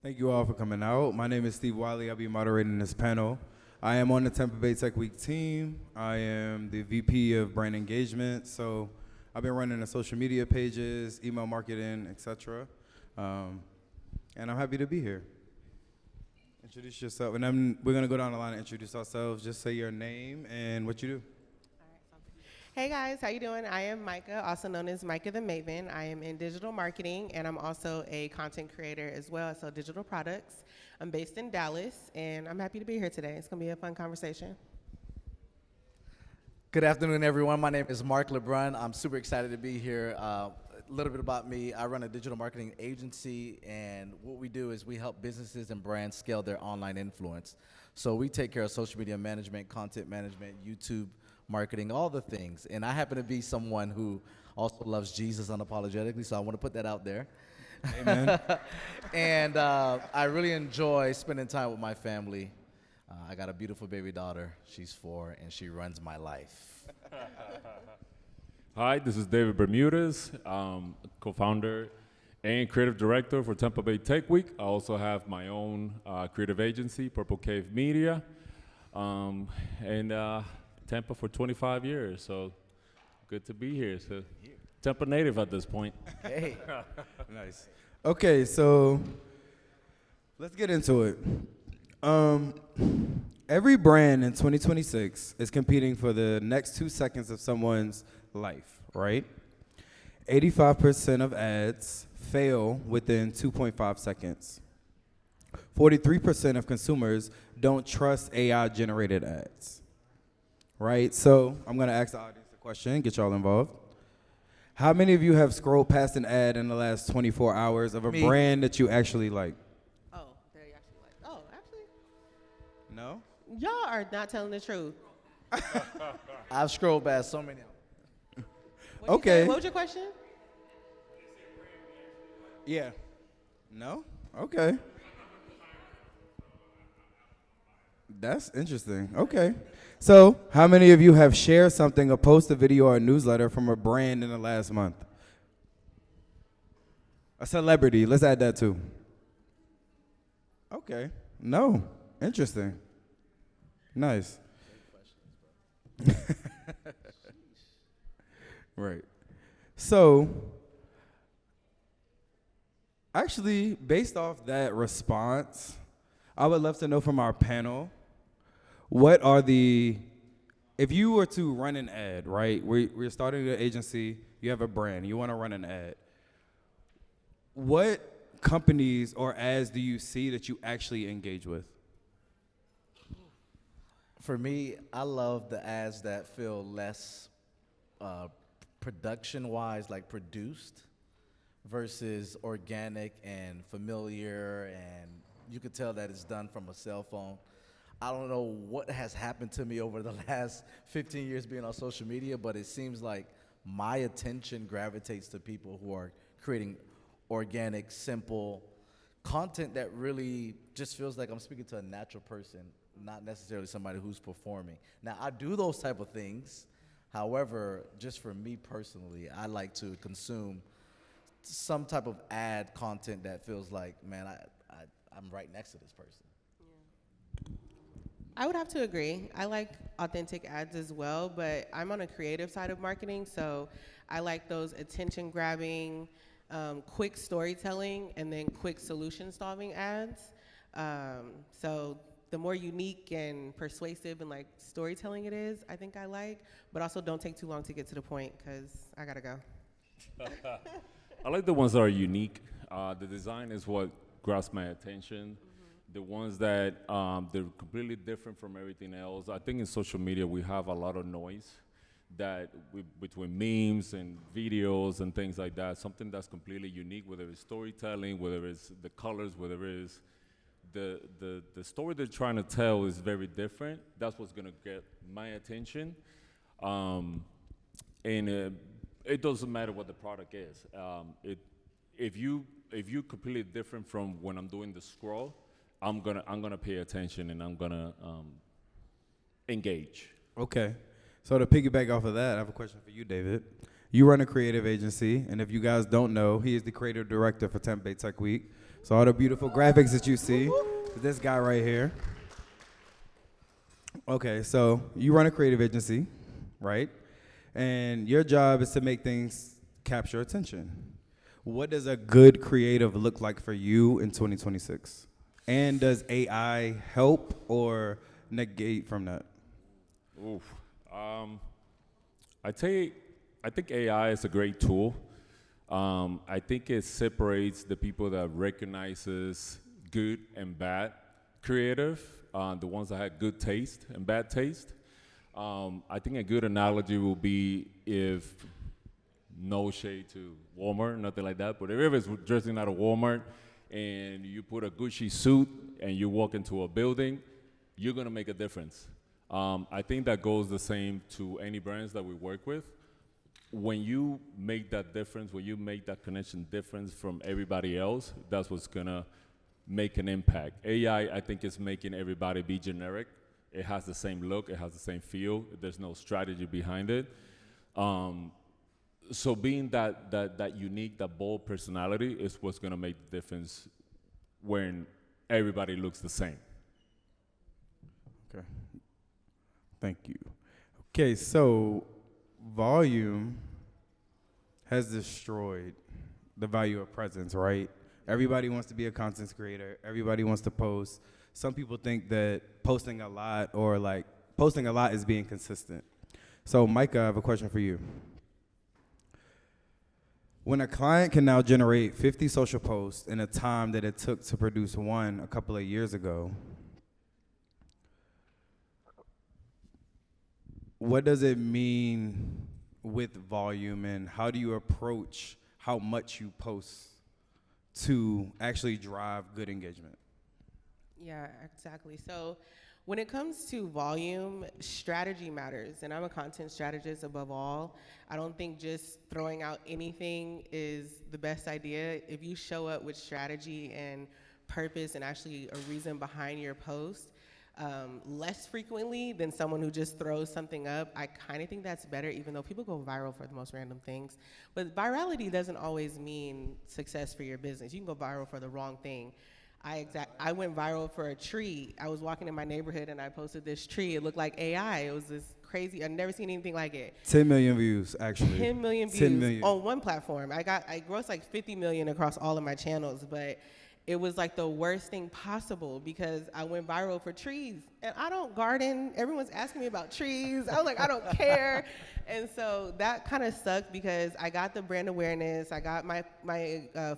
Thank you all for coming out. My name is Steve Wiley. I'll be moderating this panel. I am on the Tampa Bay Tech Week team. I am the VP of brand engagement. So I've been running the social media pages, email marketing, etc. And I'm happy to be here. Introduce yourself, and then we're gonna go down the line and introduce ourselves. Just say your name and what you do. Hey guys, how you doing? I am Mykah, also known as Mykah the Maven. I am in digital marketing and I'm also a content creator as well. I sell digital products. I'm based in Dallas and I'm happy to be here today. It's gonna be a fun conversation. Good afternoon, everyone. My name is Mark Lebrun. I'm super excited to be here. A little bit about me. I run a digital marketing agency, and what we do is we help businesses and brands scale their online influence. So we take care of social media management, content management, YouTube marketing, all the things. And I happen to be someone who also loves Jesus unapologetically, so I want to put that out there. Amen. And I really enjoy spending time with my family. I got a beautiful baby daughter. She's 4, and she runs my life. Hi, this is David Bermudez, co-founder and creative director for Tampa Bay Tech Week. I also have my own creative agency, Purple Cave Media, and Tampa for 25 years. So good to be here. So Tampa native at this point. Hey. Nice. Okay, so let's get into it. Every brand in 2026 is competing for the next 2 seconds of someone's life, right? 85% of ads fail within 2.5 seconds. 43% of consumers don't trust AI-generated ads, right? So I'm gonna ask the audience a question, get y'all involved. How many of you have scrolled past an ad in the last 24 hours of a Me. brand that you actually like? Oh, they actually like, oh, actually, No? y'all are not telling the truth. I've scrolled past so many. What'd you Okay. say? What was your question? Yeah. No? Okay. That's interesting. Okay. So, how many of you have shared something, a post, a video, or a newsletter from a brand in the last month? A celebrity. Let's add that too. Okay. No. Interesting. Nice. Right. So, actually, based off that response, I would love to know from our panel, what are if you were to run an ad, right? We're starting an agency, you have a brand, you want to run an ad. What companies or ads do you see that you actually engage with? For me, I love the ads that feel less production-wise, like produced, versus organic and familiar, and you could tell that it's done from a cell phone. I don't know what has happened to me over the last 15 years being on social media, but it seems like my attention gravitates to people who are creating organic, simple content that really just feels like I'm speaking to a natural person, not necessarily somebody who's performing. Now, I do those type of things. However, just for me personally, I like to consume some type of ad content that feels like, man, I'm right next to this person. I would have to agree. I like authentic ads as well, but I'm on a creative side of marketing, so I like those attention-grabbing, quick storytelling, and then quick solution-solving ads. So the more unique and persuasive and like storytelling it is, I think I like, but also don't take too long to get to the point because I gotta go. I like the ones that are unique. The design is what grabs my attention. The ones that they're completely different from everything else. I think in social media we have a lot of noise that between memes and videos and things like that. Something that's completely unique, whether it's storytelling, whether it's the colors, whether it's the story they're trying to tell is very different. That's what's gonna get my attention. And it doesn't matter what the product is. If you completely different from when I'm doing the scroll, I'm gonna pay attention and I'm gonna engage. Okay. So to piggyback off of that, I have a question for you, David. You run a creative agency, and if you guys don't know, he is the creative director for Tampa Bay Tech Week. So all the beautiful graphics that you see, is this guy right here. Okay, so you run a creative agency, right? And your job is to make things capture attention. What does a good creative look like for you in 2026? And does AI help or negate from that? Oof. I think AI is a great tool. I think it separates the people that recognizes good and bad creative, the ones that have good taste and bad taste. I think a good analogy will be if, no shade to Walmart, nothing like that, but if it's dressing out of Walmart and you put a Gucci suit and you walk into a building, you're gonna make a difference. I think that goes the same to any brands that we work with. When you make that difference, when you make that connection difference from everybody else, that's what's gonna make an impact. AI, I think, is making everybody be generic. It has the same look, it has the same feel. There's no strategy behind it. So being that unique, that bold personality is what's gonna make the difference when everybody looks the same. Okay. Thank you. Okay, so volume has destroyed the value of presence, right? Everybody wants to be a content creator. Everybody wants to post. Some people think that posting a lot is being consistent. So Mykah, I have a question for you. When a client can now generate 50 social posts in a time that it took to produce one a couple of years ago, what does it mean with volume, and how do you approach how much you post to actually drive good engagement? Yeah, exactly. So when it comes to volume, strategy matters, and I'm a content strategist above all. I don't think just throwing out anything is the best idea. If you show up with strategy and purpose and actually a reason behind your post, less frequently than someone who just throws something up, I kind of think that's better, even though people go viral for the most random things. But virality doesn't always mean success for your business. You can go viral for the wrong thing. I went viral for a tree. I was walking in my neighborhood and I posted this tree. It looked like AI. It was this crazy. I've never seen anything like it. 10 million views, actually. 10 million views 10 million. on one platform. I grossed like 50 million across all of my channels, but it was like the worst thing possible because I went viral for trees. And I don't garden. Everyone's asking me about trees. I was like, I don't care. And so that kind of sucked because I got the brand awareness. I got my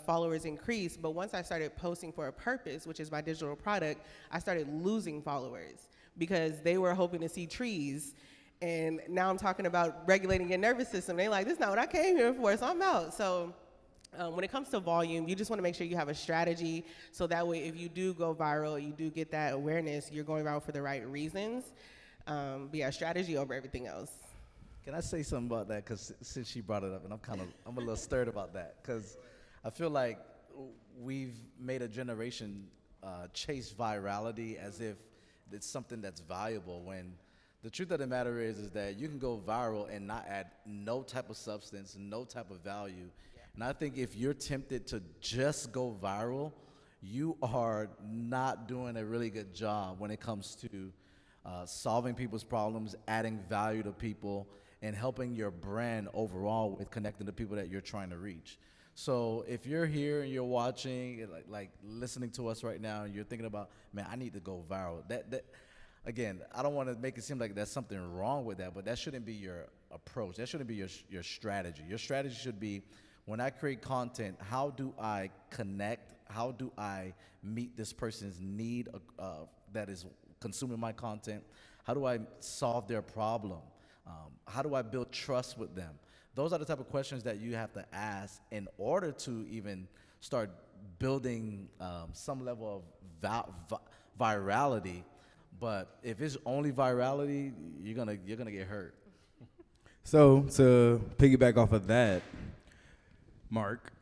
followers increased. But once I started posting for a purpose, which is my digital product, I started losing followers because they were hoping to see trees. And now I'm talking about regulating your nervous system. They're like, this is not what I came here for, so I'm out. So when it comes to volume, you just want to make sure you have a strategy so that way if you do go viral, you do get that awareness, you're going viral for the right reasons. But yeah, strategy over everything else. Can I say something about that? Because since she brought it up, and I'm a little stirred about that. Because I feel like we've made a generation chase virality as if it's something that's valuable, when the truth of the matter is that you can go viral and not add no type of substance, no type of value. And I think if you're tempted to just go viral, you are not doing a really good job when it comes to solving people's problems, adding value to people, and helping your brand overall with connecting to people that you're trying to reach. So if you're here and you're watching, like listening to us right now, and you're thinking about, man, I need to go viral. That again, I don't want to make it seem like there's something wrong with that, but that shouldn't be your approach. That shouldn't be your strategy. Your strategy should be, when I create content, how do I connect? How do I meet this person's need that is consuming my content? How do I solve their problem? How do I build trust with them? Those are the type of questions that you have to ask in order to even start building some level of virality. But if it's only virality, you're gonna get hurt. So to piggyback off of that, Mark,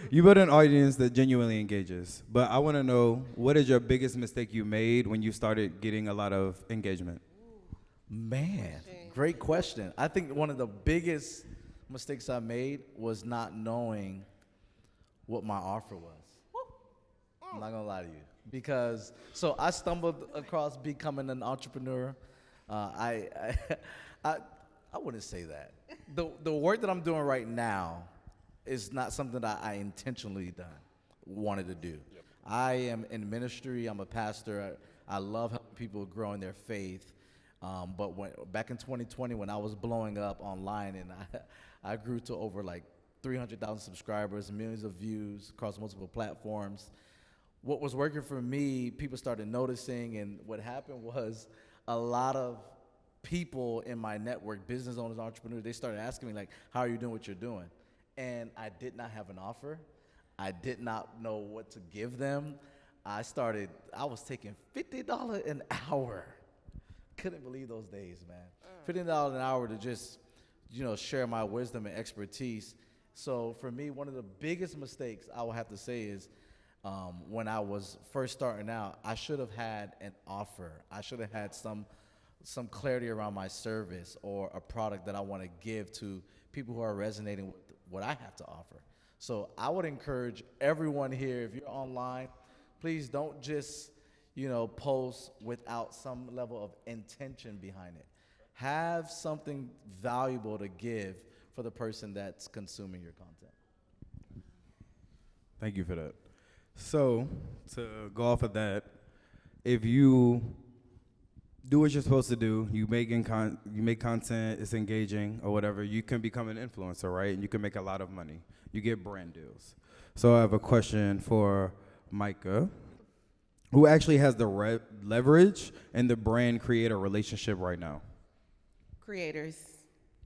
you build an audience that genuinely engages. But I want to know, what is your biggest mistake you made when you started getting a lot of engagement? Man, great question. I think one of the biggest mistakes I made was not knowing what my offer was. I'm not gonna lie to you. Because, so I stumbled across becoming an entrepreneur. I, I, I wouldn't say that. The work that I'm doing right now is not something that I intentionally wanted to do. Yep. I am in ministry. I'm a pastor. I love helping people grow in their faith. But back in 2020, when I was blowing up online, and I grew to over like 300,000 subscribers, millions of views across multiple platforms. What was working for me, people started noticing, and what happened was a lot of people in my network, business owners, entrepreneurs, they started asking me like, how are you doing what you're doing? And I did not have an offer. I did not know what to give them. I was taking $50 an hour. Couldn't believe those days, man. $50 an hour to just, share my wisdom and expertise. So for me, one of the biggest mistakes I would have to say is when I was first starting out, I should have had an offer. I should have had some clarity around my service or a product that I want to give to people who are resonating with what I have to offer. So I would encourage everyone here, if you're online, please don't just, post without some level of intention behind it. Have something valuable to give for the person that's consuming your content. Thank you for that. So, to go off of that, if you do what you're supposed to do, you make content, it's engaging or whatever, you can become an influencer, right? And you can make a lot of money. You get brand deals. So I have a question for Mykah. Who actually has the leverage in the brand creator relationship right now? Creators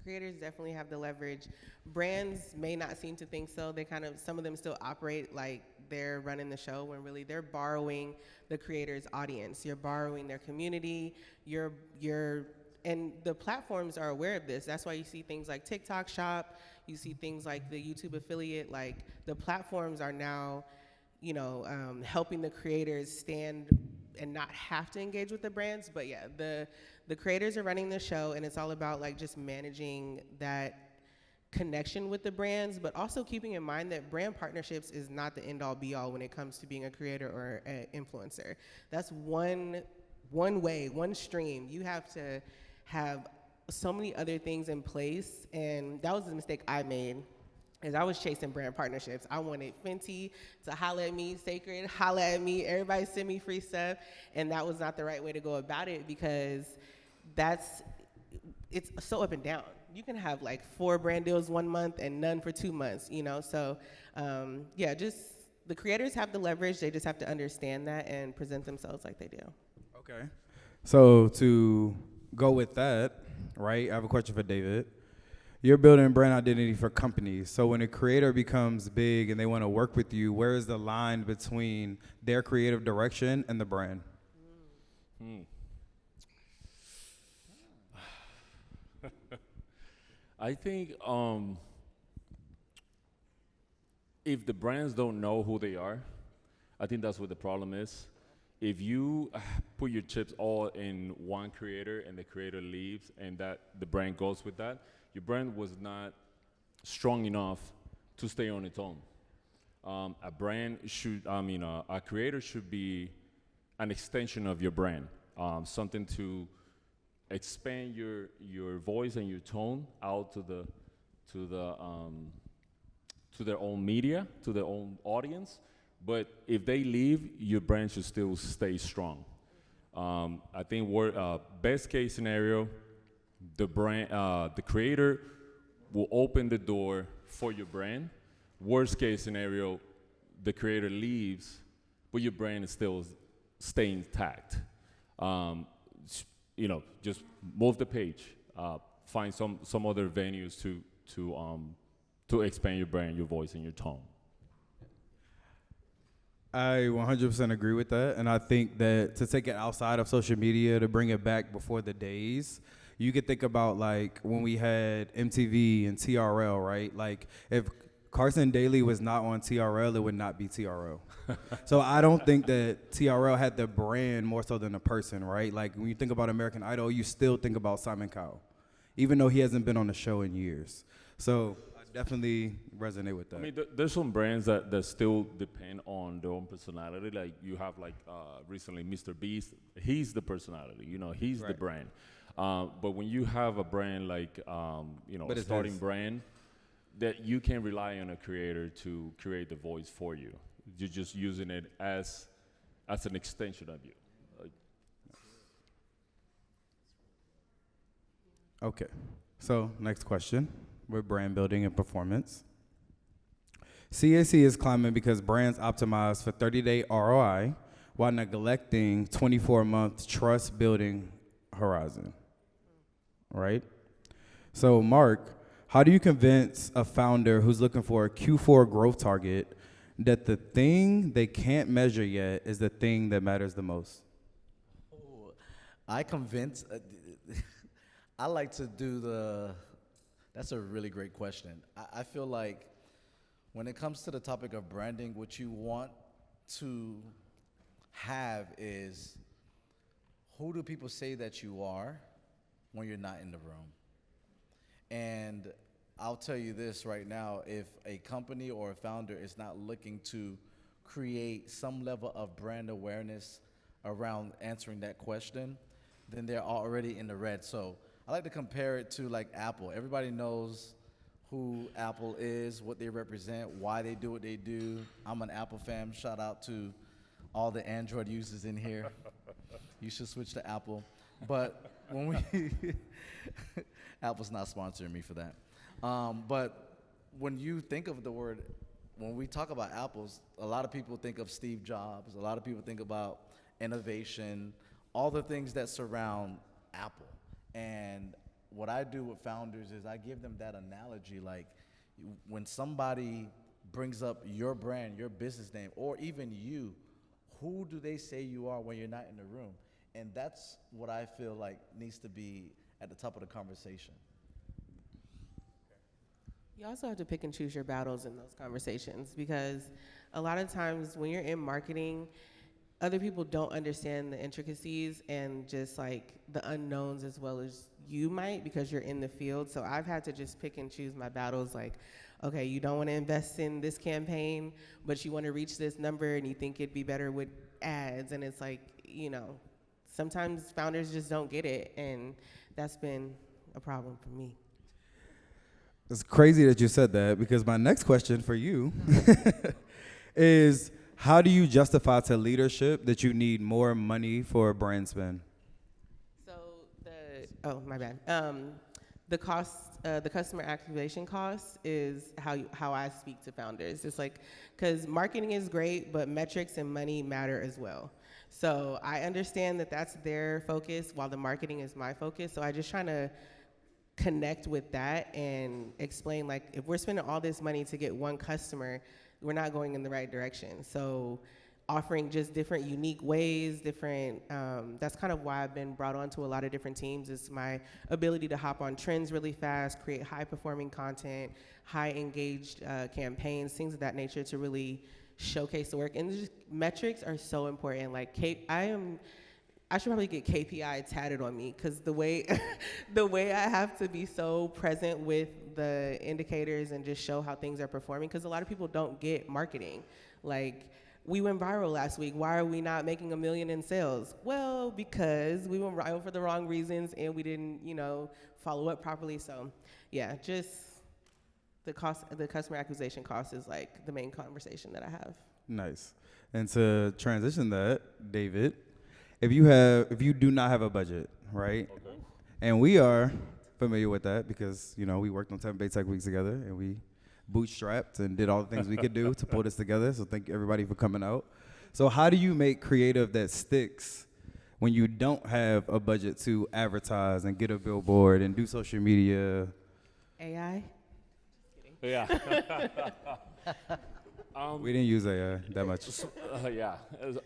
definitely have the leverage. Brands may not seem to think so. Some of them still operate like they're running the show when really they're borrowing the creator's audience. You're borrowing their community. And the platforms are aware of this. That's why you see things like TikTok Shop. You see things like the YouTube affiliate. Like the platforms are now, helping the creators stand and not have to engage with the brands. But yeah, the creators are running the show, and it's all about like just managing that connection with the brands, but also keeping in mind that brand partnerships is not the end all be all when it comes to being a creator or an influencer. That's one way, one stream. You have to have so many other things in place, and that was the mistake I made. Is I was chasing brand partnerships. I wanted Fenty to holla at me, Sacred, holla at me, everybody send me free stuff, and that was not the right way to go about it because it's so up and down. You can have like 4 brand deals 1 month and none for 2 months, So, just the creators have the leverage. They just have to understand that and present themselves like they do. Okay. So to go with that, right, I have a question for David. You're building brand identity for companies. So when a creator becomes big and they want to work with you, where is the line between their creative direction and the brand? I think if the brands don't know who they are, I think that's what the problem is. If you put your chips all in one creator and the creator leaves and that the brand goes with that, your brand was not strong enough to stay on its own. A creator should be an extension of your brand, something to expand your voice and your tone out to their own media, to their own audience. But if they leave, your brand should still stay strong. I think best case scenario, the creator will open the door for your brand. Worst case scenario, the creator leaves, but your brand is still staying intact. Just move the page. Find some other venues to expand your brand, your voice, and your tone. I 100% agree with that, and I think that to take it outside of social media, to bring it back before the days, you could think about like when we had MTV and TRL, right? Like if Carson Daly was not on TRL, it would not be TRL. So I don't think that TRL had the brand more so than a person, right? Like when you think about American Idol, you still think about Simon Cowell, even though he hasn't been on the show in years. So I definitely resonate with that. I mean, there's some brands that still depend on their own personality. Like you have recently Mr. Beast. He's the personality. He's the Right. brand. But when you have a brand like But a it's starting his. brand, that you can rely on a creator to create the voice for you. You're just using it as an extension of you. Like, Okay. So next question. With brand building and performance. CAC is climbing because brands optimize for 30-day ROI while neglecting 24-month trust building horizon. Right? So, Mark, how do you convince a founder who's looking for a Q4 growth target that the thing they can't measure yet is the thing that matters the most? Oh, I convince. I like to do the. That's a really great question. I feel like when it comes to the topic of branding, what you want to have is who do people say that you are when you're not in the room? And I'll tell you this right now, if a company or a founder is not looking to create some level of brand awareness around answering that question, then they're already in the red. So I like to compare it to like Apple. Everybody knows who Apple is, what they represent, why they do what they do. I'm an Apple fan. Shout out to all the Android users in here. You should switch to Apple. But when we, Apple's not sponsoring me for that. But when you think of the word, when we talk about apples, a lot of people think of Steve Jobs. A lot of people think about innovation, all the things that surround Apple. And what I do with founders is I give them that analogy, like when somebody brings up your brand, your business name, or even you, who do they say you are when you're not in the room? And that's what I feel like needs to be at the top of the conversation. You also have to pick and choose your battles in those conversations because a lot of times when you're in marketing, other people don't understand the intricacies and just like the unknowns as well as you might because you're in the field. So I've had to just pick and choose my battles like, okay, you don't want to invest in this campaign, but you want to reach this number and you think it'd be better with ads. And it's like, sometimes founders just don't get it. And that's been a problem for me. It's crazy that you said that because my next question for you is how do you justify to leadership that you need more money for a brand spend? So my bad. The cost, the customer activation cost is how I speak to founders. It's like, because marketing is great, but metrics and money matter as well. So I understand that that's their focus while the marketing is my focus. So I just trying to connect with that and explain like, if we're spending all this money to get one customer, we're not going in the right direction. So offering just different unique ways, that's kind of why I've been brought on to a lot of different teams is my ability to hop on trends really fast, create high performing content, high engaged campaigns, things of that nature to really showcase the work. And just metrics are so important. Like I should probably get KPI tatted on me because the way I have to be so present with the indicators and just show how things are performing because a lot of people don't get marketing. Like we went viral last week. Why are we not making $1 million in sales? Well, because we went viral for the wrong reasons and we didn't, follow up properly. So yeah, just the customer acquisition cost is like the main conversation that I have. Nice. And to transition that, David, if you do not have a budget, right? okay. And we are familiar with that because, we worked on Tampa Bay Tech Weeks together and we bootstrapped and did all the things we could do to pull this together. So thank everybody for coming out. So how do you make creative that sticks when you don't have a budget to advertise and get a billboard and do social media? AI? Yeah. We didn't use AI that much. Yeah.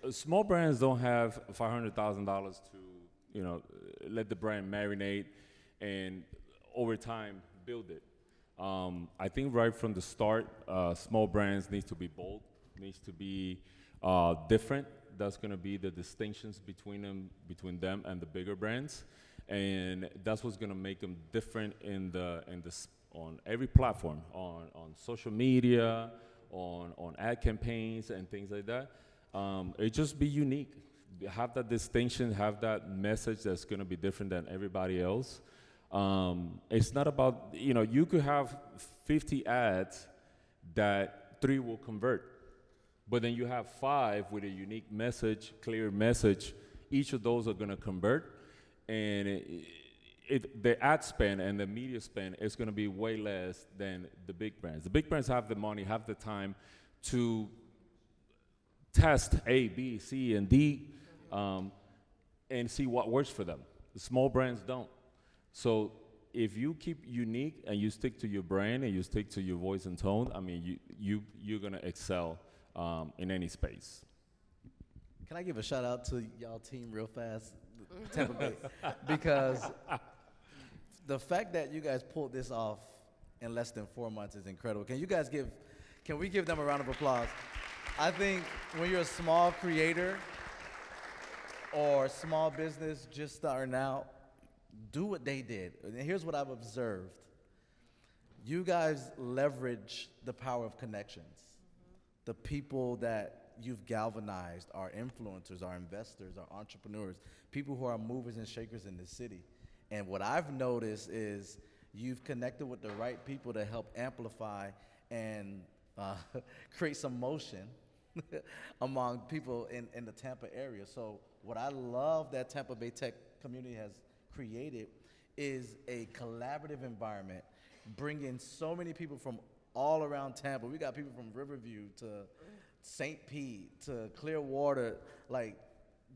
Small brands don't have $500,000 to, let the brand marinate and over time build it. I think right from the start, small brands needs to be bold, needs to be different. That's going to be the distinctions between them and the bigger brands, and that's what's going to make them different on every platform, on social media, on ad campaigns and things like that. It just be unique. Have that distinction, have that message that's going to be different than everybody else. It's not about, you could have 50 ads that 3 will convert, but then you have 5 with a unique message, clear message. Each of those are going to convert, and the ad spend and the media spend is going to be way less than the big brands. The big brands have the money, have the time to test A, B, C, and D, and see what works for them. The small brands don't. So if you keep unique and you stick to your brand and you stick to your voice and tone, I mean, you're gonna excel in any space. Can I give a shout out to y'all team real fast, Tampa Bay, because the fact that you guys pulled this off in less than 4 months is incredible. Can we give them a round of applause? I think when you're a small creator or small business just starting out, do what they did. And here's what I've observed. You guys leverage the power of connections. The people that you've galvanized are influencers, are investors, are entrepreneurs, people who are movers and shakers in the city. And what I've noticed is you've connected with the right people to help amplify and create some motion among people in the Tampa area. So what I love that Tampa Bay tech community has created is a collaborative environment, bringing so many people from all around Tampa. We got people from Riverview to St. Pete to Clearwater. Like,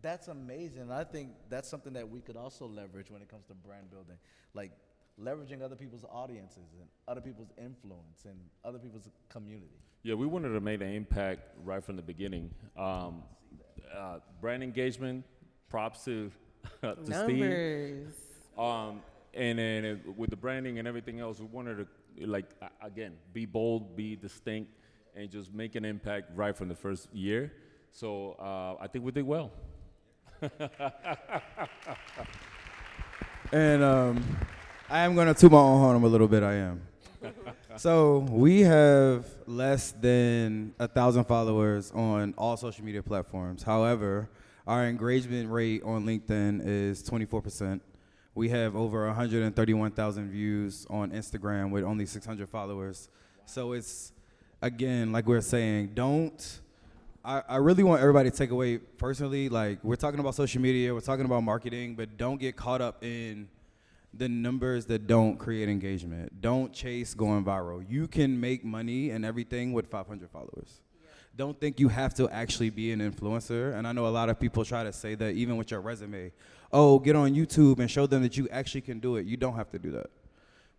that's amazing. And I think that's something that we could also leverage when it comes to brand building, like leveraging other people's audiences and other people's influence and other people's community. Yeah, we wanted to make an impact right from the beginning. Brand engagement, props to Steve. Numbers. And then with the branding and everything else, we wanted to, again, be bold, be distinct, and just make an impact right from the first year. So I think we did well. And I am going to toot my own horn a little bit, I am. So we have less than 1,000 followers on all social media platforms. However, our engagement rate on LinkedIn is 24%. We have over 131,000 views on Instagram with only 600 followers. So it's, again, like we're saying, I really want everybody to take away personally, like, we're talking about social media, we're talking about marketing, but don't get caught up in the numbers that don't create engagement. Don't chase going viral. You can make money and everything with 500 followers. Yeah. Don't think you have to actually be an influencer. And I know a lot of people try to say that even with your resume. Oh, get on YouTube and show them that you actually can do it. You don't have to do that.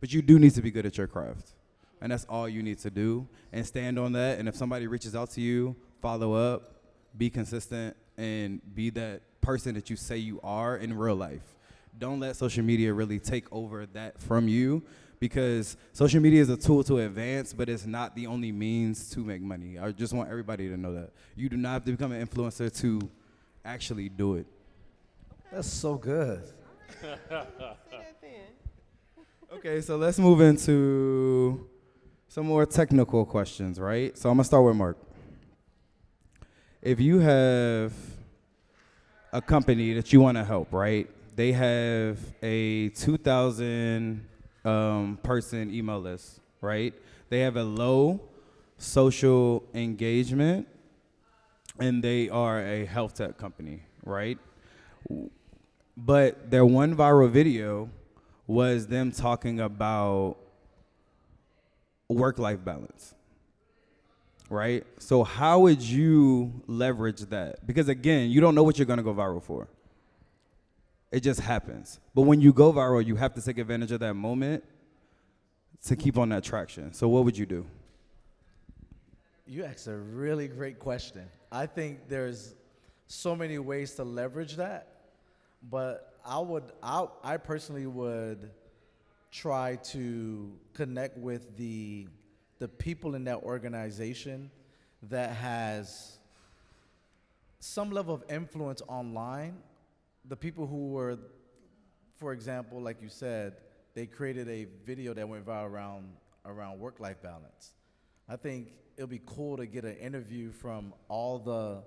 But you do need to be good at your craft. And that's all you need to do. And stand on that. And if somebody reaches out to you, follow up, be consistent, and be that person that you say you are in real life. Don't let social media really take over that from you, because social media is a tool to advance, but it's not the only means to make money. I just want everybody to know that. You do not have to become an influencer to actually do it. That's so good. Okay, so let's move into some more technical questions, right? So I'm going to start with Mark. If you have a company that you want to help, right? They have a 2,000 person email list, right? They have a low social engagement, and they are a health tech company, right? But their one viral video was them talking about work-life balance, right? So how would you leverage that? Because again, you don't know what you're gonna go viral for. It just happens. But when you go viral, you have to take advantage of that moment to keep on that traction. So what would you do? You asked a really great question. I think there's so many ways to leverage that, but I personally would try to connect with the people in that organization that has some level of influence online. The people who were, for example, like you said, they created a video that went viral around work-life balance. I think it'll be cool to get an interview from all the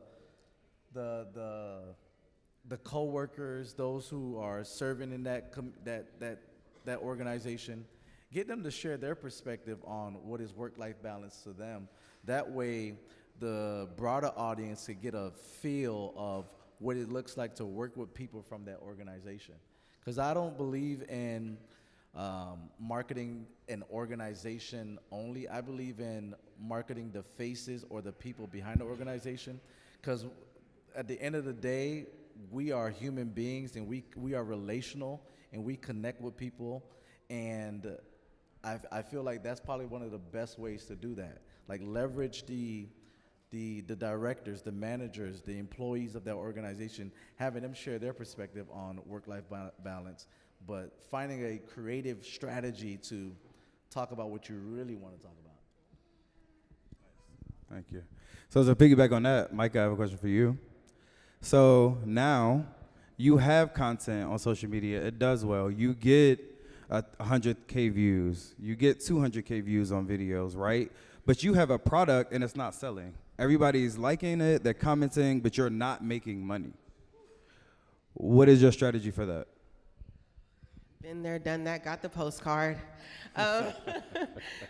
co-workers, those who are serving in that organization, get them to share their perspective on what is work-life balance to them. That way, the broader audience could get a feel of what it looks like to work with people from that organization. Because I don't believe in marketing an organization only. I believe in marketing the faces or the people behind the organization. Because at the end of the day, we are human beings, and we are relational, and we connect with people. And I feel like that's probably one of the best ways to do that. Like, leverage the directors, the managers, the employees of that organization, having them share their perspective on work-life balance, but finding a creative strategy to talk about what you really want to talk about. Thank you. So to piggyback on that, Mykah, I have a question for you. So now you have content on social media. It does well. You get 100K views. You get 200K views on videos, right? But you have a product and it's not selling. Everybody's liking it, they're commenting, but you're not making money. What is your strategy for that? Been there, done that, got the postcard.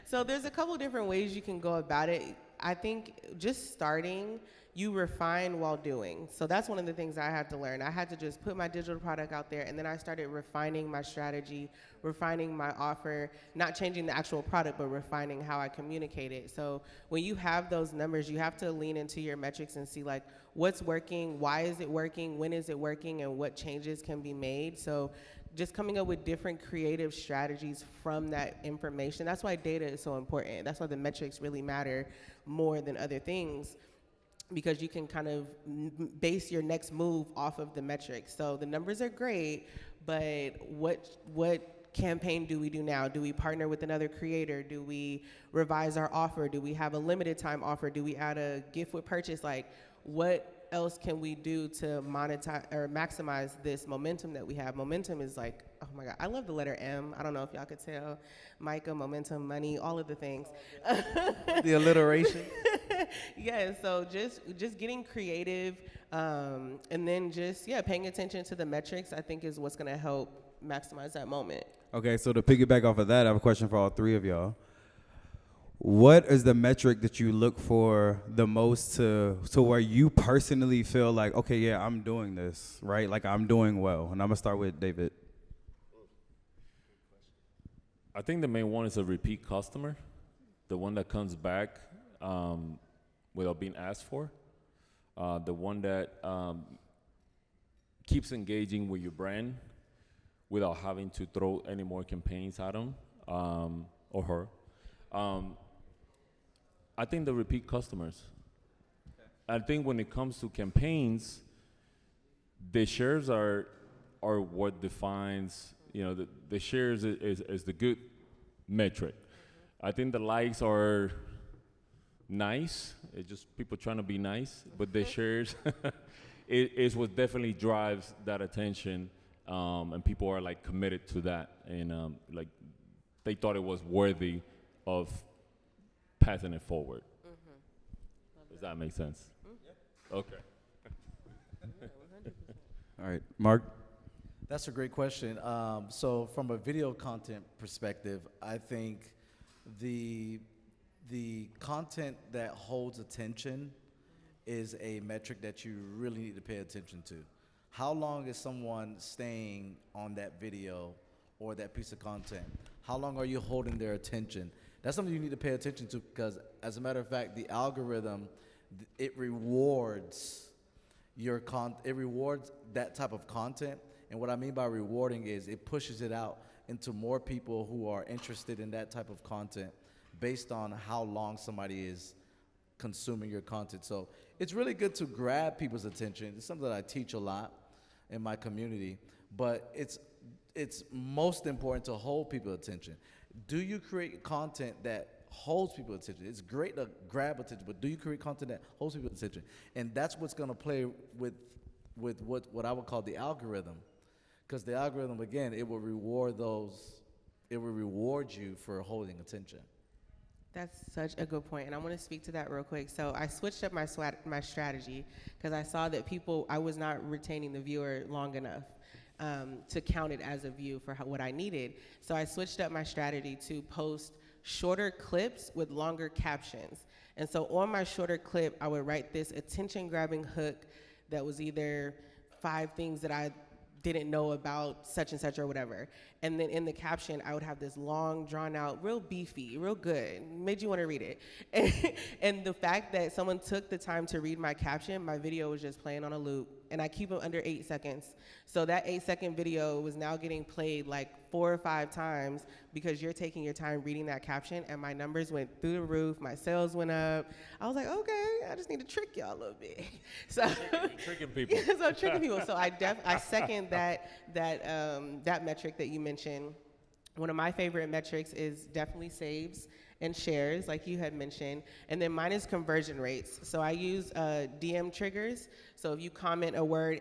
So there's a couple different ways you can go about it. I think just starting, you refine while doing. So that's one of the things I had to learn. I had to just put my digital product out there, and then I started refining my strategy, refining my offer, not changing the actual product, but refining how I communicate it. So when you have those numbers, you have to lean into your metrics and see like what's working, why is it working, when is it working, and what changes can be made. So just coming up with different creative strategies from that information. That's why data is so important. That's why the metrics really matter more than other things, because you can kind of base your next move off of the metrics. So the numbers are great, but what campaign do we do now? Do we partner with another creator? Do we revise our offer? Do we have a limited time offer? Do we add a gift with purchase? Like, what else can we do to monetize or maximize this momentum that we have? Momentum is like, oh my God, I love the letter M. I don't know if y'all could tell. Mykah, momentum, money, all of the things. The alliteration. Yeah, so just getting creative, and then just, paying attention to the metrics, I think is what's gonna help maximize that moment. Okay, so to piggyback off of that, I have a question for all three of y'all. What is the metric that you look for the most to where you personally feel like, okay, yeah, I'm doing this, right? Like, I'm doing well. And I'm gonna start with David. I think the main one is a repeat customer, the one that comes back without being asked for, the one that keeps engaging with your brand without having to throw any more campaigns at him or her. I think the repeat customers. Okay. I think when it comes to campaigns, the shares are what defines, the shares is the good metric. I think the likes are nice. It's just people trying to be nice, but the shares is what definitely drives that attention, and people are like committed to that, and like they thought it was worthy of passing it forward. Mm-hmm. Does that make sense? Mm-hmm. Okay. All right, Mark. That's a great question. So from a video content perspective, I think the content that holds attention is a metric that you really need to pay attention to. How long is someone staying on that video or that piece of content? How long are you holding their attention? That's something you need to pay attention to, because as a matter of fact, the algorithm, it rewards it rewards that type of content. And what I mean by rewarding is it pushes it out into more people who are interested in that type of content based on how long somebody is consuming your content. So it's really good to grab people's attention. It's something that I teach a lot in my community, but it's most important to hold people's attention. Do you create content that holds people's attention? It's great to grab attention, but do you create content that holds people's attention? And that's what's going to play with what I would call the algorithm, because the algorithm, again, it will reward those it will reward you for holding attention. That's such a good point, and I want to speak to that real quick. So I switched up my strategy because I saw that I was not retaining the viewer long enough to count it as a view for what I needed. So I switched up my strategy to post shorter clips with longer captions. And so on my shorter clip, I would write this attention-grabbing hook that was either 5 things that I didn't know about such and such or whatever. And then in the caption, I would have this long, drawn out, real beefy, real good, made you want to read it. And the fact that someone took the time to read my caption, my video was just playing on a loop. And I keep them under 8 seconds. So that 8-second video was now getting played like 4 or 5 times because you're taking your time reading that caption, and my numbers went through the roof, my sales went up. I was like, okay, I just need to trick y'all a little bit. So Tricking people. Yeah, so tricking people. So I second that metric that you mentioned. One of my favorite metrics is definitely saves and shares, like you had mentioned, and then mine is conversion rates. So I use DM triggers. So if you comment a word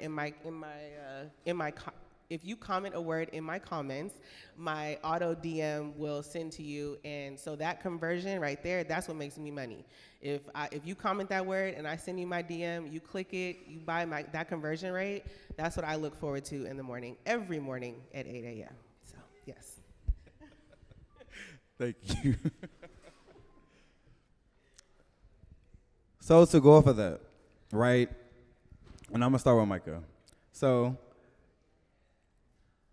if you comment a word in my comments, my auto DM will send to you, and so that conversion right there, that's what makes me money. If you comment that word and I send you my DM, you click it, you buy that conversion rate, that's what I look forward to in the morning, every morning at 8 a.m. So, yes. Thank you. So to go off of that, right? And I'm gonna start with Mykah. So,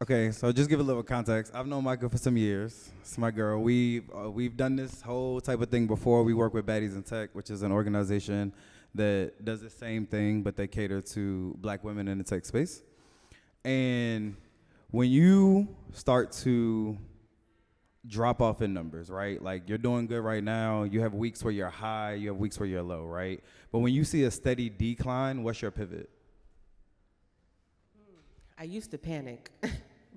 okay, so just give a little context. I've known Mykah for some years. It's my girl. We've done this whole type of thing before. We work with Baddies in Tech, which is an organization that does the same thing, but they cater to black women in the tech space. And when you start to drop off in numbers, right? Like you're doing good right now. You have weeks where you're high. You have weeks where you're low, right? But when you see a steady decline, what's your pivot? I used to panic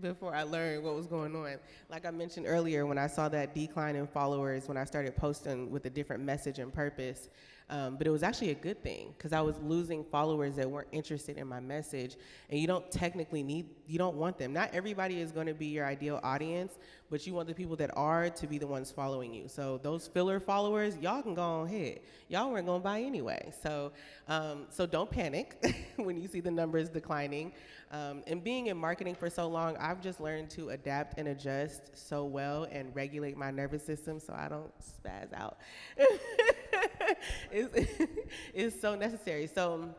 before I learned what was going on. Like I mentioned earlier, when I saw that decline in followers, when I started posting with a different message and purpose, but it was actually a good thing because I was losing followers that weren't interested in my message, and you don't want them. Not everybody is going to be your ideal audience, but you want the people that are to be the ones following you. So those filler followers, y'all can go ahead. Y'all weren't going to buy anyway. So don't panic when you see the numbers declining. And being in marketing for so long, I've just learned to adapt and adjust so well and regulate my nervous system so I don't spaz out. It's so necessary. So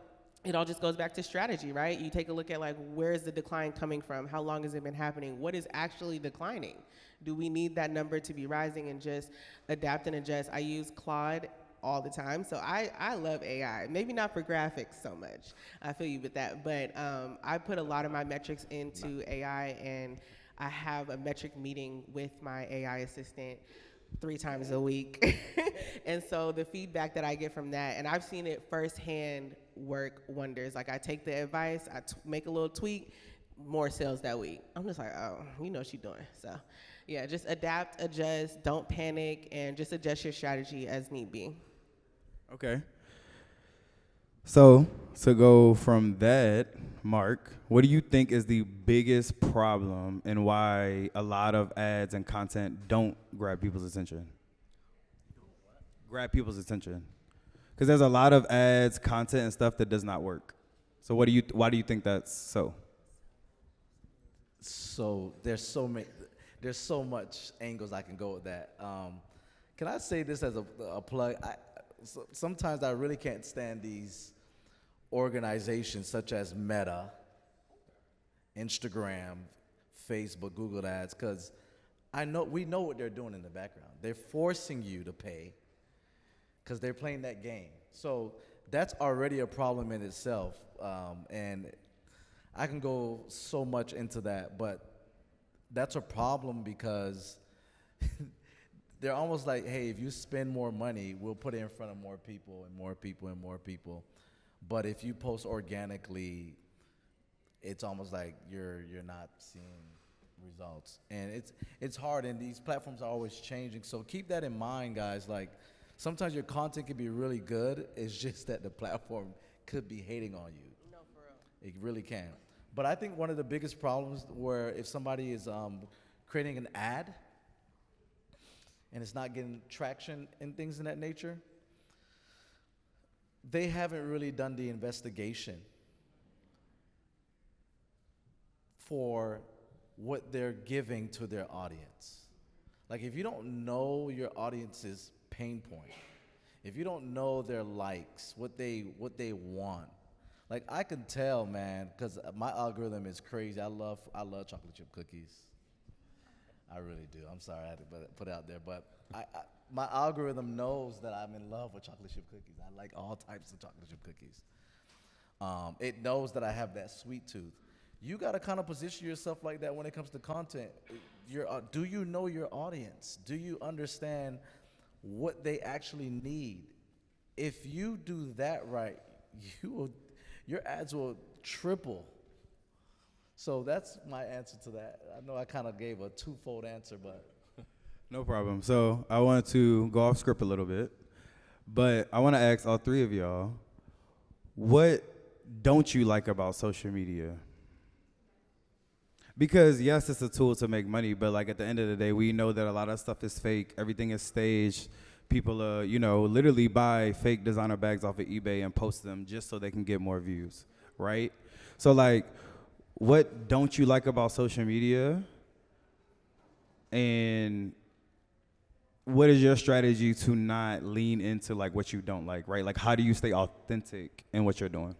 it all just goes back to strategy, right? You take a look at like, where is the decline coming from? How long has it been happening? What is actually declining? Do we need that number to be rising, and just adapt and adjust? I use Claude all the time. So I love AI. Maybe not for graphics so much. I feel you with that. But I put a lot of my metrics into AI, and I have a metric meeting with my AI assistant 3 times a week. And so the feedback that I get from that, and I've seen it firsthand work wonders. Like I take the advice, make a little tweak, more sales that week. I'm just like, oh, you know what she's doing. So yeah, just adapt, adjust, don't panic, and just adjust your strategy as need be. Okay. So to go from that, Mark, what do you think is the biggest problem and why a lot of ads and content don't grab people's attention? Grab people's attention. Because there's a lot of ads, content, and stuff that does not work. So why do you think that's so? So there's so much angles I can go with that. Can I say this as a plug? Sometimes I really can't stand these organizations such as Meta, Instagram, Facebook, Google Ads, because we know what they're doing in the background. They're forcing you to pay because they're playing that game. So that's already a problem in itself, and I can go so much into that, but that's a problem because they're almost like, hey, if you spend more money, we'll put it in front of more people and more people and more people. But if you post organically, it's almost like you're not seeing results. And it's hard, and these platforms are always changing. So keep that in mind, guys. Like sometimes your content can be really good. It's just that the platform could be hating on you. No, for real. It really can. But I think one of the biggest problems where if somebody is creating an ad and it's not getting traction and things in that nature, they haven't really done the investigation for what they're giving to their audience. Like, if you don't know your audience's pain point, if you don't know their likes, what they want, like, I can tell, man, because my algorithm is crazy. I love chocolate chip cookies. I really do. I'm sorry I had to put it out there, but my algorithm knows that I'm in love with chocolate chip cookies. I like all types of chocolate chip cookies. It knows that I have that sweet tooth. You got to kind of position yourself like that when it comes to content. Do you know your audience? Do you understand what they actually need? If you do that right, your ads will triple. So that's my answer to that. I know I kind of gave a twofold answer, but. No problem. So I wanted to go off script a little bit, but I want to ask all three of y'all, what don't you like about social media? Because yes, it's a tool to make money, but like at the end of the day, we know that a lot of stuff is fake. Everything is staged. People, literally buy fake designer bags off of eBay and post them just so they can get more views, right? So like, what don't you like about social media? And what is your strategy to not lean into like what you don't like, right? Like, how do you stay authentic in what you're doing?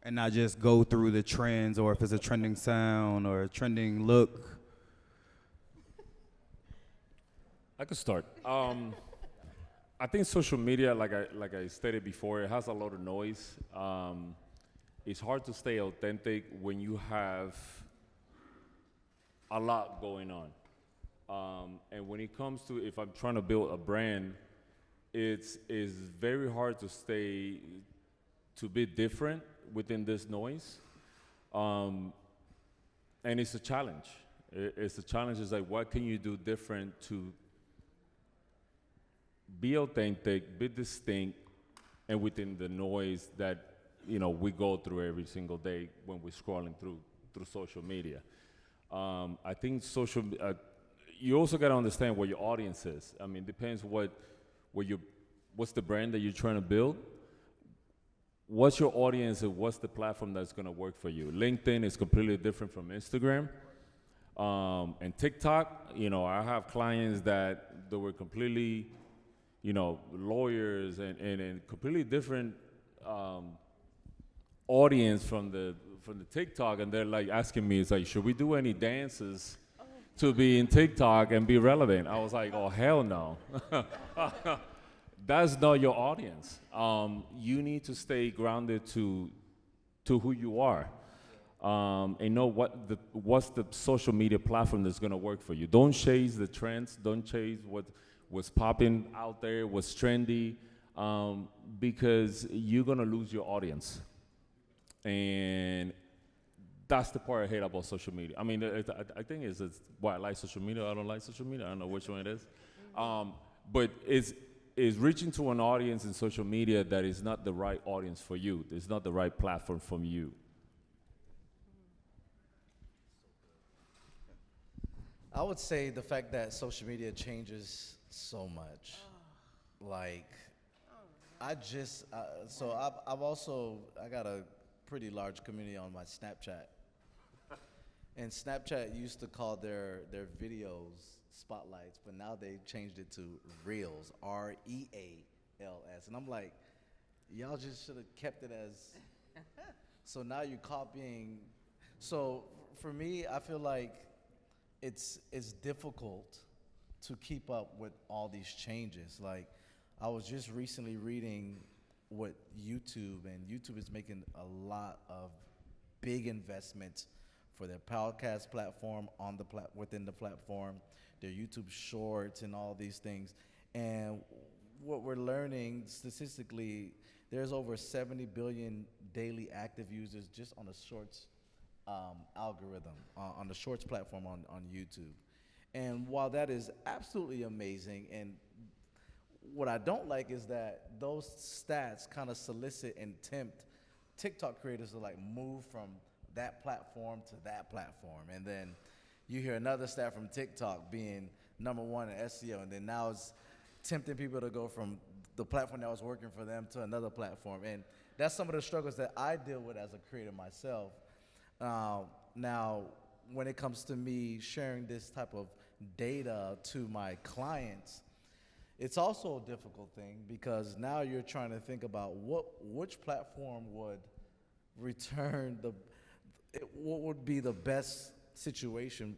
And not just go through the trends, or if it's a trending sound or a trending look. I could start. I think social media, like I stated before, it has a lot of noise. It's hard to stay authentic when you have a lot going on. And when it comes to, if I'm trying to build a brand, it's very hard to be different within this noise. And it's a challenge. It's a challenge. It's like, what can you do different to be authentic, be distinct, and within the noise that we go through every single day when we're scrolling through social media. I think you also got to understand what your audience is. I mean, it depends what's the brand that you're trying to build. What's your audience and what's the platform that's going to work for you? LinkedIn is completely different from Instagram. And TikTok, I have clients that were completely, lawyers and completely different audience from the TikTok, and they're like asking me, it's like, should we do any dances to be in TikTok and be relevant? I was like, oh, hell no. That's not your audience. You need to stay grounded to who you are, and know what's the social media platform that's gonna work for you. Don't chase the trends. Don't chase what's popping out there, what's trendy, because you're gonna lose your audience. And that's the part I hate about social media. I mean, I think it's why I like social media. I don't like social media. I don't know which one it is. But it's reaching to an audience in social media that is not the right audience for you. It's not the right platform for you. I would say the fact that social media changes so much. Like, I got a pretty large community on my Snapchat. And Snapchat used to call their videos spotlights, but now they changed it to Reels, Reals. And I'm like, y'all just should have kept it as, so now you're copying. So for me, I feel like it's difficult to keep up with all these changes. Like, I was just recently reading what YouTube is making a lot of big investments for their podcast platform within the platform, their YouTube Shorts and all these things. And what we're learning statistically, there's over 70 billion daily active users just on the Shorts algorithm, on the Shorts platform on YouTube. And while that is absolutely amazing, and what I don't like is that those stats kind of solicit and tempt TikTok creators to like move from that platform to that platform. And then you hear another stat from TikTok being #1 in SEO, and then now it's tempting people to go from the platform that was working for them to another platform. And that's some of the struggles that I deal with as a creator myself. Now, when it comes to me sharing this type of data to my clients, it's also a difficult thing because now you're trying to think about which platform would return what would be the best situation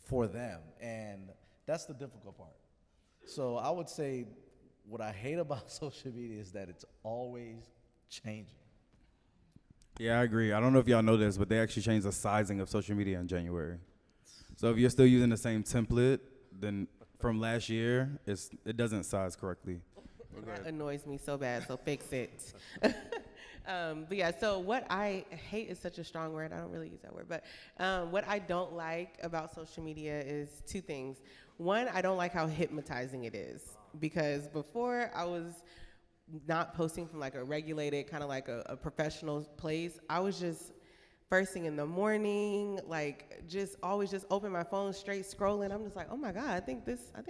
for them, and that's the difficult part. So I would say what I hate about social media is that it's always changing. Yeah, I agree. I don't know if y'all know this, but they actually changed the sizing of social media in January. So if you're still using the same template, then from last year, it doesn't size correctly. That annoys me so bad, so fix it. But yeah, so what I hate is such a strong word. I don't really use that word. But what I don't like about social media is two things. One, I don't like how hypnotizing it is. Because before I was not posting from like a regulated, kind of like a professional place, I was just first thing in the morning, like just always just open my phone straight scrolling. I'm just like, oh my God, I think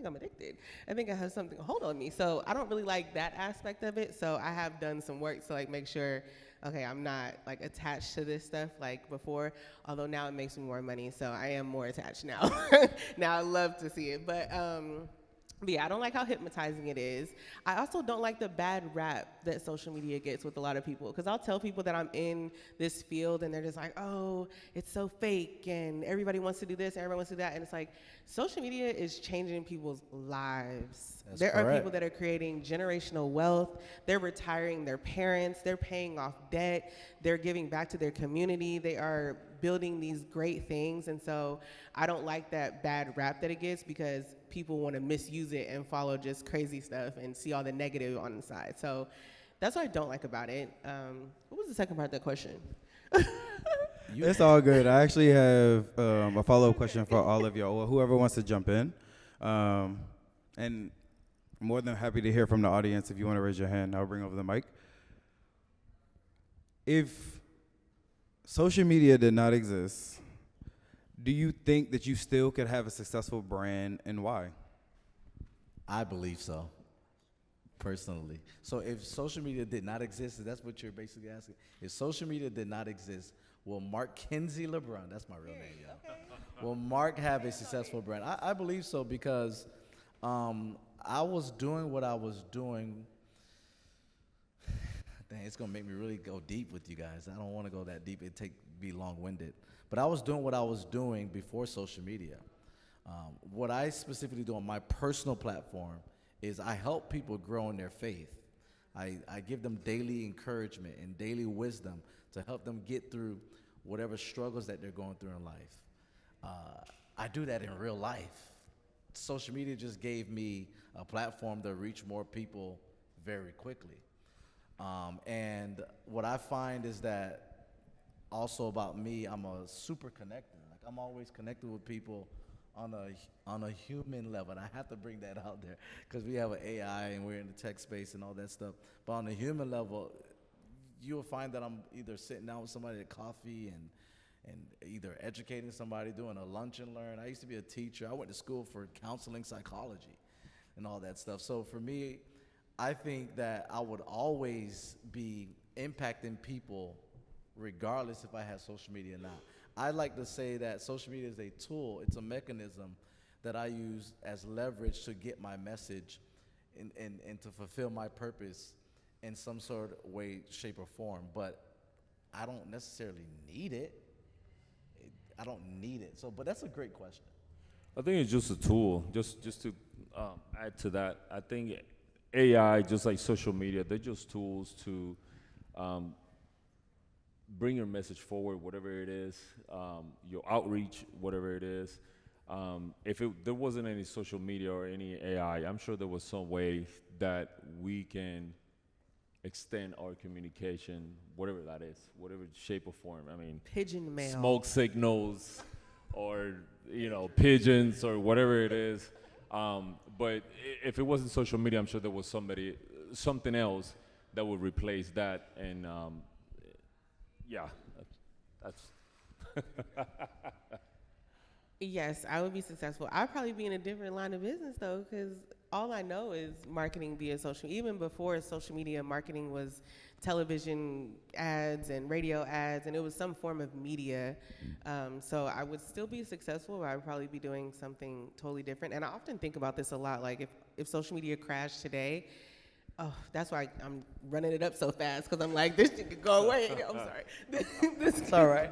I'm addicted. I think I have something a hold on me. So I don't really like that aspect of it. So I have done some work to like make sure, okay, I'm not like attached to this stuff like before, although now it makes me more money. So I am more attached now. Now I love to see it. But yeah, I don't like how hypnotizing it is. I also don't like the bad rap that social media gets with a lot of people. Because I'll tell people that I'm in this field and they're just like, oh, it's so fake and everybody wants to do this and everybody wants to do that. And it's like, social media is changing people's lives. That's there are correct. people that are creating generational wealth. They're retiring their parents. They're paying off debt. They're giving back to their community. They are building these great things. And so I don't like that bad rap that it gets because people want to misuse it and follow just crazy stuff and see all the negative on the side. So that's what I don't like about it. What was the second part of that question? It's all good. I actually have a follow-up question for all of y'all, or whoever wants to jump in. And more than happy to hear from the audience. If you want to raise your hand, I'll bring over the mic. If social media did not exist, do you think that you still could have a successful brand, and why? I believe so, personally. So if social media did not exist, that's what you're basically asking. If social media did not exist, will Mark Kinsey Lebrun, that's my real name, y'all. Okay. Will Mark have a successful brand? I believe so because I was doing what I was doing. Dang, it's gonna make me really go deep with you guys. I don't want to go that deep. It'd be long-winded. But I was doing what I was doing before social media. What I specifically do on my personal platform is I help people grow in their faith. I give them daily encouragement and daily wisdom to help them get through whatever struggles that they're going through in life. I do that in real life. Social media just gave me a platform to reach more people very quickly. And what I find is that also about me, I'm a super connector. Like I'm always connected with people on a human level. And I have to bring that out there because we have an AI and we're in the tech space and all that stuff. But on a human level, you'll find that I'm either sitting down with somebody at coffee and either educating somebody, doing a lunch and learn. I used to be a teacher. I went to school for counseling psychology and all that stuff. So for me, I think that I would always be impacting people regardless if I had social media or not. I like to say that social media is a tool. It's a mechanism that I use as leverage to get my message and to fulfill my purpose in some sort of way, shape, or form. But I don't necessarily need it. I don't need it. So, but that's a great question. I think it's just a tool. Just to add to that, I think AI, just like social media, they're just tools to bring your message forward, whatever it is, your outreach, whatever it is. If there wasn't any social media or any AI, I'm sure there was some way that we can extend our communication, whatever that is, whatever shape or form. I mean, Pigeon mail. smoke signals, or pigeons, or whatever it is. But if it wasn't social media, I'm sure there was something else that would replace that. And yeah, that's. Yes, I would be successful. I'd probably be in a different line of business though, because all I know is marketing via social. Even before social media, marketing was television ads and radio ads, and it was some form of media. So I would still be successful, but I would probably be doing something totally different. And I often think about this a lot. Like if social media crashed today, oh, that's why I'm running it up so fast because I'm like, this shit could go away. I'm sorry. It's all right.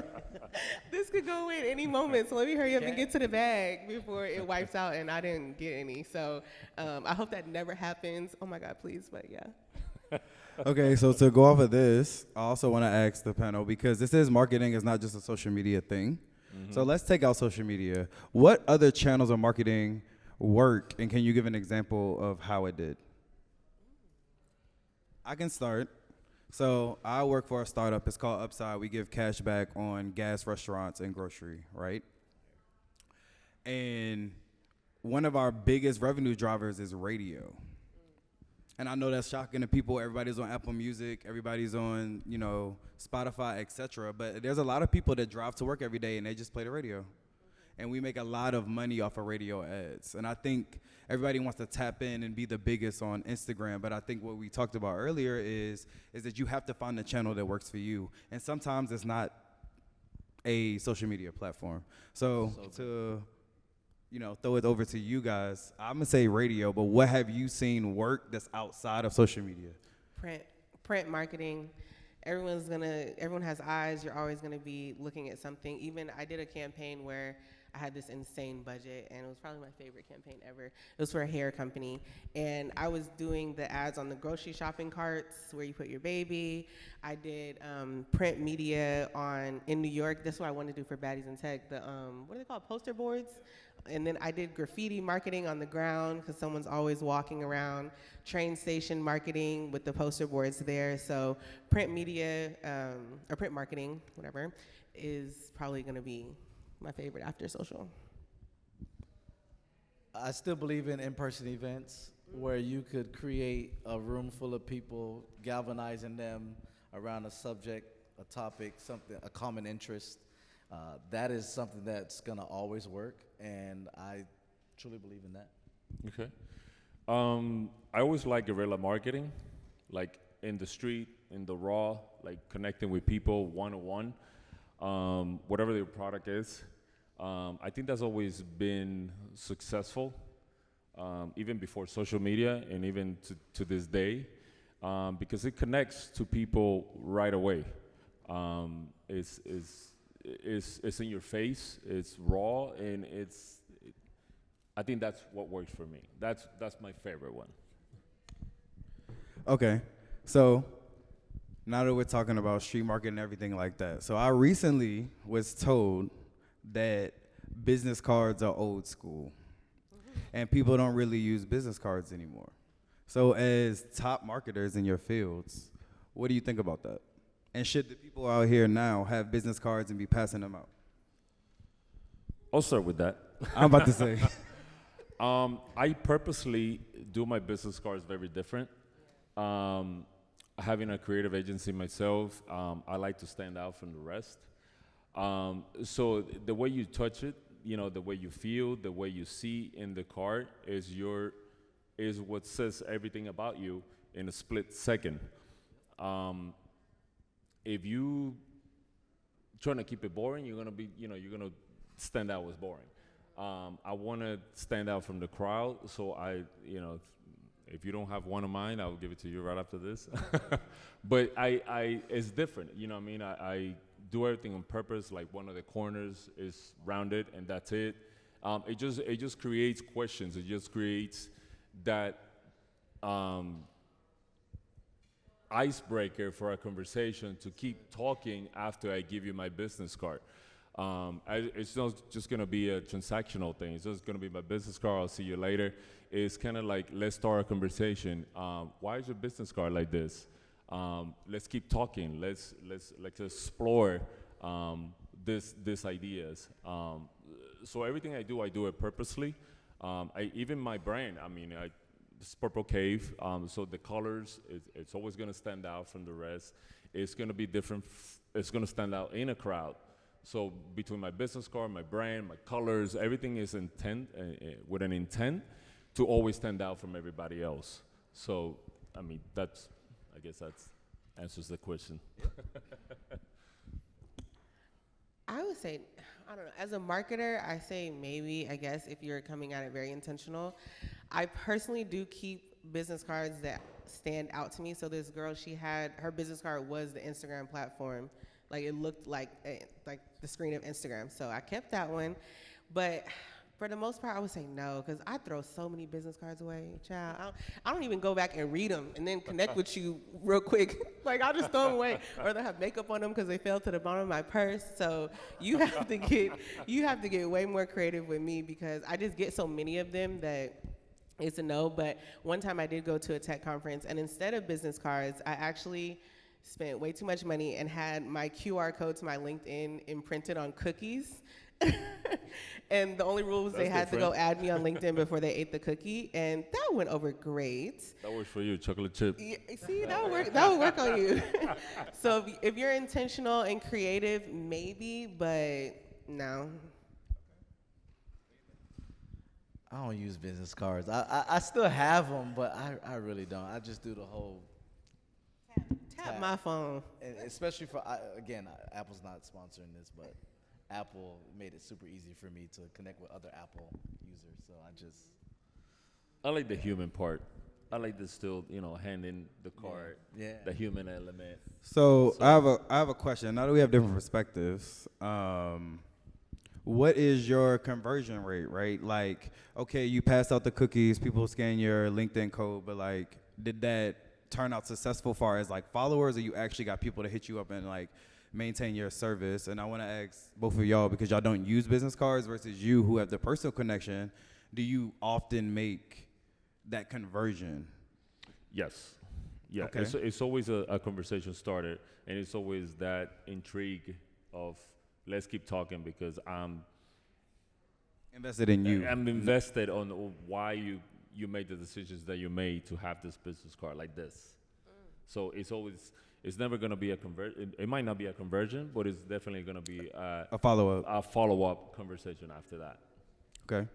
This could go away at any moment. So let me hurry up and get to the bag before it wipes out and I didn't get any. So I hope that never happens. Oh my God, please. But yeah. Okay, so to go off of this, I also want to ask the panel, because this is marketing, is not just a social media thing. So let's take out social media. What other channels of marketing work, and can you give an example of how it did? I can start. So I work for a startup. It's called Upside. We give cash back on gas, restaurants, and grocery, right? And one of our biggest revenue drivers is radio. And I know that's shocking to people. Everybody's on Apple Music. Everybody's on, Spotify, etc. But there's a lot of people that drive to work every day and they just play the radio. And we make a lot of money off of radio ads. And I think everybody wants to tap in and be the biggest on Instagram. But I think what we talked about earlier is that you have to find the channel that works for you. And sometimes it's not a social media platform. So to throw it over to you guys, I'm gonna say radio, but what have you seen work that's outside of social media? Print marketing. Everyone has eyes. You're always gonna be looking at something. Even I did a campaign where I had this insane budget, and it was probably my favorite campaign ever. It was for a hair company, and I was doing the ads on the grocery shopping carts where you put your baby. I did print media in New York. That's what I wanted to do for Baddies in Tech. The what are they called? Poster boards. And then I did graffiti marketing on the ground because someone's always walking around. Train station marketing with the poster boards there. So print media or print marketing, whatever, is probably going to be my favorite after social. I still believe in in-person events where you could create a room full of people, galvanizing them around a subject, a topic, a common interest. That is something that's gonna always work, and I truly believe in that. Okay. I always like guerrilla marketing, like in the street, in the raw, like connecting with people one-on-one, whatever their product is. I think that's always been successful, even before social media and even to this day, because it connects to people right away. It's in your face, it's raw, and I think that's what works for me. That's my favorite one. Okay, so now that we're talking about street market and everything like that, so I recently was told that business cards are old school, and people don't really use business cards anymore. So as top marketers in your fields, what do you think about that? And should the people out here now have business cards and be passing them out? I'll start with that. I'm about to say. I purposely do my business cards very different. Having a creative agency myself, I like to stand out from the rest. So the way you touch it, the way you feel, the way you see in the card is what says everything about you in a split second. If you trying to keep it boring, you're gonna stand out as boring. I want to stand out from the crowd, so if you don't have one of mine, I'll give it to you right after this. But it's different, you know what I mean? I do everything on purpose, like one of the corners is rounded and that's it. It just creates questions. It just creates that icebreaker for a conversation to keep talking after I give you my business card. It's not just gonna be a transactional thing. It's just gonna be my business card. I'll see you later. It's kind of like, let's start a conversation. Why is your business card like this? Let's keep talking. Let's explore these ideas. So everything I do it purposely. Even my brand. It's Purple Cave, so the colors, it's always gonna stand out from the rest. It's gonna be different, it's gonna stand out in a crowd. So between my business card, my brand, my colors, everything is with an intent to always stand out from everybody else. So, I mean, I guess that's answers the question. I would say, I don't know, as a marketer, I say maybe, I guess, if you're coming at it very intentional. I personally do keep business cards that stand out to me. So this girl, her business card was the Instagram platform. Like it looked like the screen of Instagram. So I kept that one. But for the most part, I would say no, because I throw so many business cards away, child. I don't even go back and read them and then connect with you real quick. Like, I'll just throw them away, or they have makeup on them because they fell to the bottom of my purse. So you have to get way more creative with me, because I just get so many of them that it's a no. But one time I did go to a tech conference, and instead of business cards, I actually spent way too much money and had my QR code to my LinkedIn imprinted on cookies. And the only rule was they had to go add me on LinkedIn before they ate the cookie, and that went over great. That works for you, chocolate chip. Yeah, see, that would work on you. So if you're intentional and creative, maybe, but no. I don't use business cards. I still have them, but I really don't. I just do the whole Tap my phone. and especially for, again, Apple's not sponsoring this, but Apple made it super easy for me to connect with other Apple users. So I like the human part. I like to still, hand in the card, Yeah. the human element. So I have a question. Now that we have different perspectives, what is your conversion rate, right? Like, okay, you passed out the cookies, people scan your LinkedIn code, but like, did that turn out successful far as like followers, or you actually got people to hit you up and like maintain your service? And I want to ask both of y'all, because y'all don't use business cards versus you who have the personal connection, do you often make that conversion? Yes. Yeah. Okay. It's always a conversation starter, and it's always that intrigue of let's keep talking, because I'm Invested in you. I'm invested on why you made the decisions that you made to have this business card like this. So it's never going to be a conversion. It might not be a conversion, but it's definitely going to be A follow-up. a follow-up conversation after that. Okay.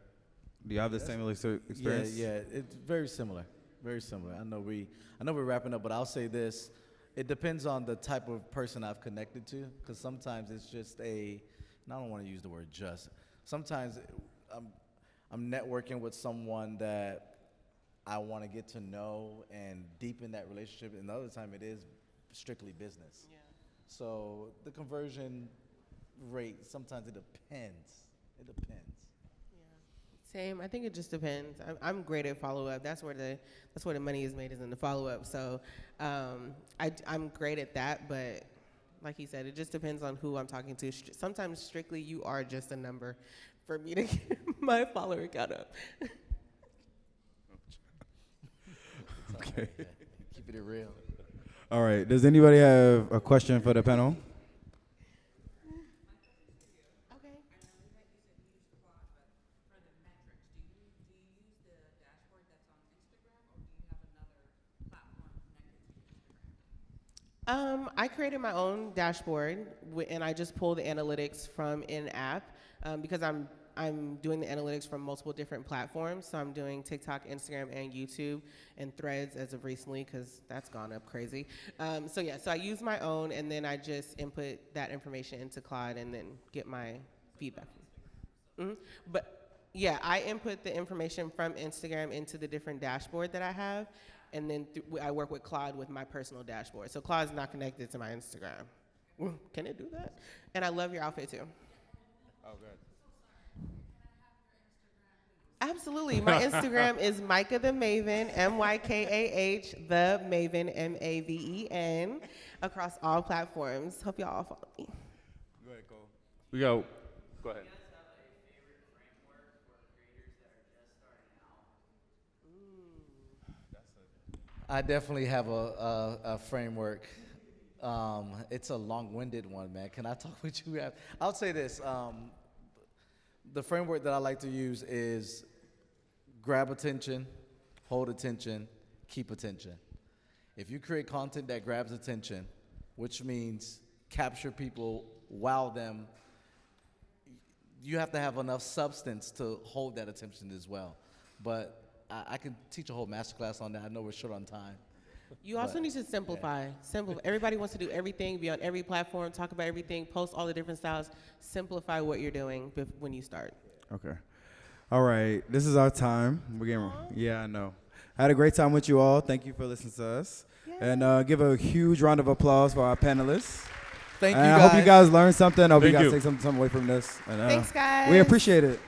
Do you have the same experience? Yeah, it's very similar. Very similar. I know we're wrapping up, but I'll say this. It depends on the type of person I've connected to, because sometimes it's just and I don't want to use the word just. Sometimes I'm networking with someone that I want to get to know and deepen that relationship, and the other time it is strictly business. Yeah. So the conversion rate, sometimes it depends. It depends. Same. I think it just depends. I'm great at follow up. That's where the money is made, is in the follow up. So I'm great at that. But like he said, it just depends on who I'm talking to. Sometimes strictly you are just a number for me to get my follower count up. Okay. Keep it real. All right. Does anybody have a question for the panel? Okay. I created my own dashboard, and I just pull the analytics from in-app, because I'm doing the analytics from multiple different platforms. So I'm doing TikTok, Instagram, and YouTube, and Threads as of recently, because that's gone up crazy. So I use my own, and then I just input that information into Claude and then get my feedback. But yeah, I input the information from Instagram into the different dashboard that I have, and then I work with Claude with my personal dashboard. So Claude's not connected to my Instagram. Can it do that? And I love your outfit too. Oh, good. Absolutely. My Instagram is Mykah the Maven, MYKAH the Maven, MAVEN, across all platforms. Hope y'all all follow me. Go ahead, Cole. Go ahead. I definitely have a framework. It's a long-winded one, man. Can I talk with you? I'll say this. The framework that I like to use is grab attention, hold attention, keep attention. If you create content that grabs attention, which means capture people, wow them, you have to have enough substance to hold that attention as well. But I can teach a whole masterclass on that. I know we're short on time. You also But, need to simplify. Simplify. Everybody wants to do everything, be on every platform, talk about everything, post all the different styles. Simplify what you're doing when you start. Okay. All right. This is our time. We're getting, yeah, I know. I had a great time with you all. Thank you for listening to us. And give a huge round of applause for our panelists. Thank And you I guys. hope you guys learned something. I hope you Thank guys you. take something away from this. And, Thanks, guys. We appreciate it.